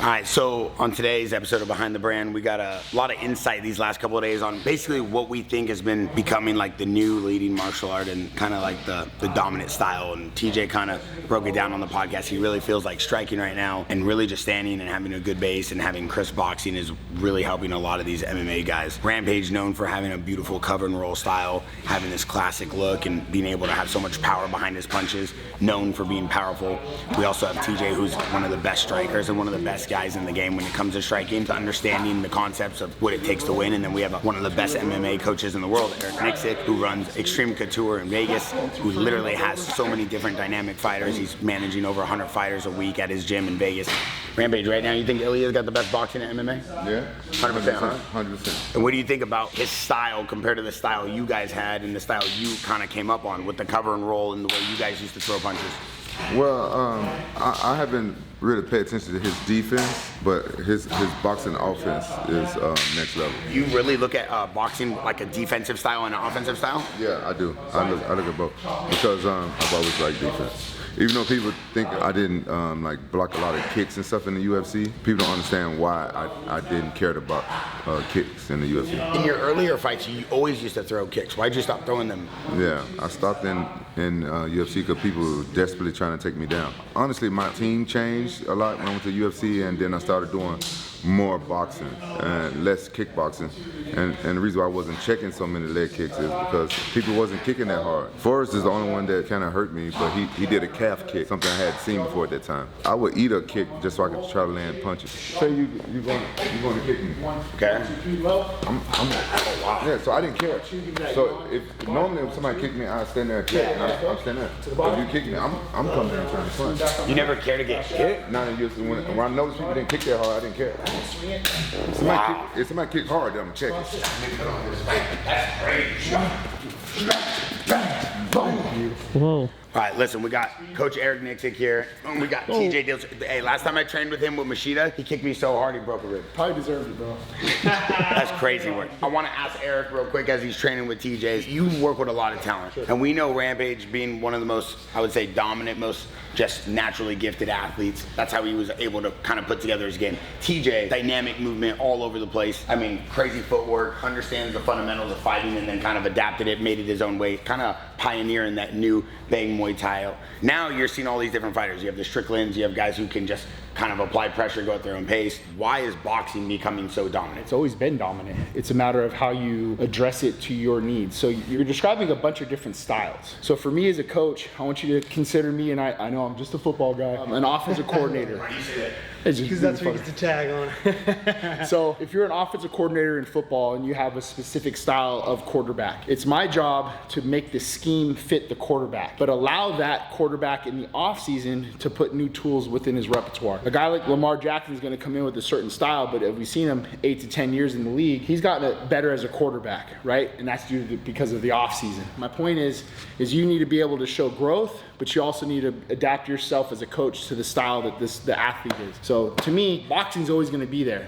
All right, so on today's episode of Behind the Brand, we got a lot of insight these last couple of days on basically what we think has been becoming like the new leading martial art and kind of like the dominant style. And TJ kind of broke it down on the podcast. He really feels like striking right now and really just standing and having a good base and having crisp boxing is really helping a lot of these MMA guys. Rampage, known for having a beautiful cover and roll style, having this classic look and being able to have so much power behind his punches, known for being powerful. We also have TJ, who's one of the best strikers and one of the best guys in the game when it comes to striking, to understanding the concepts of what it takes to win. And then we have one of the best MMA coaches in the world, Eric Nixick, who runs Extreme Couture in Vegas, who literally has so many different dynamic fighters. He's managing over 100 fighters a week at his gym in Vegas. Rampage, right now, you think Ilya's got the best boxing in MMA? Yeah. 100%, huh? 100%. And what do you think about his style compared to the style you guys had and the style you kind of came up on with the cover and roll and the way you guys used to throw punches? Well, I haven't really paid attention to his defense, but his boxing offense is next level. You really look at boxing like a defensive style and an offensive style? Yeah, I do. I look at both because I've always liked defense. Even though people think I didn't like block a lot of kicks and stuff in the UFC, people don't understand why I didn't care to block kicks in the UFC. In your earlier fights, you always used to throw kicks. Why'd you stop throwing them? Yeah, I stopped in UFC because people were desperately trying to take me down. Honestly, my team changed a lot when I went to UFC, and then I started doing more boxing and less kickboxing. And the reason why I wasn't checking so many leg kicks is because people wasn't kicking that hard. Forrest is the only one that kind of hurt me, but he did a calf kick, something I hadn't seen before at that time. I would eat a kick just so I could try to land punches. Say you going to kick me. Okay. Yeah, so I didn't care. So normally if somebody kicked me, I'd stand there and kick, and I'm standing there. If you kick me, I'm coming there and trying to punch. You never care to get hit? Not in UFC. When I noticed people didn't kick that hard, I didn't care. If somebody kick hard, then I'm checking. That's great. Whoa. All right, listen, we got Coach Eric Nixick here. We got TJ Dillashaw. Hey, last time I trained with him with Machida, he kicked me so hard he broke a rib. Probably deserved it, bro. That's crazy work. I want to ask Eric real quick as he's training with TJs. You work with a lot of talent, and we know Rampage being one of the most, I would say, dominant, most just naturally gifted athletes. That's how he was able to kind of put together his game. TJ, dynamic movement all over the place. I mean, crazy footwork, understands the fundamentals of fighting, and then kind of adapted it, made it his own way, kind of pioneering that new Bang Muay Thai. Now you're seeing all these different fighters. You have the Stricklands, you have guys who can just kind of apply pressure, go at their own pace. Why is boxing becoming so dominant? It's always been dominant. It's a matter of how you address it to your needs. So you're describing a bunch of different styles. So for me as a coach, I want you to consider me, and I know I'm just a football guy, an offensive coordinator. Why do you say that? Because that's what he gets to tag on. So if you're an offensive coordinator in football and you have a specific style of quarterback, it's my job to make the scheme fit the quarterback, but allow that quarterback in the offseason to put new tools within his repertoire. A guy like Lamar Jackson is going to come in with a certain style, but if we've seen him 8 to 10 years in the league, he's gotten better as a quarterback, right? And that's because of the offseason. My point is you need to be able to show growth, but you also need to adapt yourself as a coach to the style that the athlete is. So to me, boxing's always going to be there.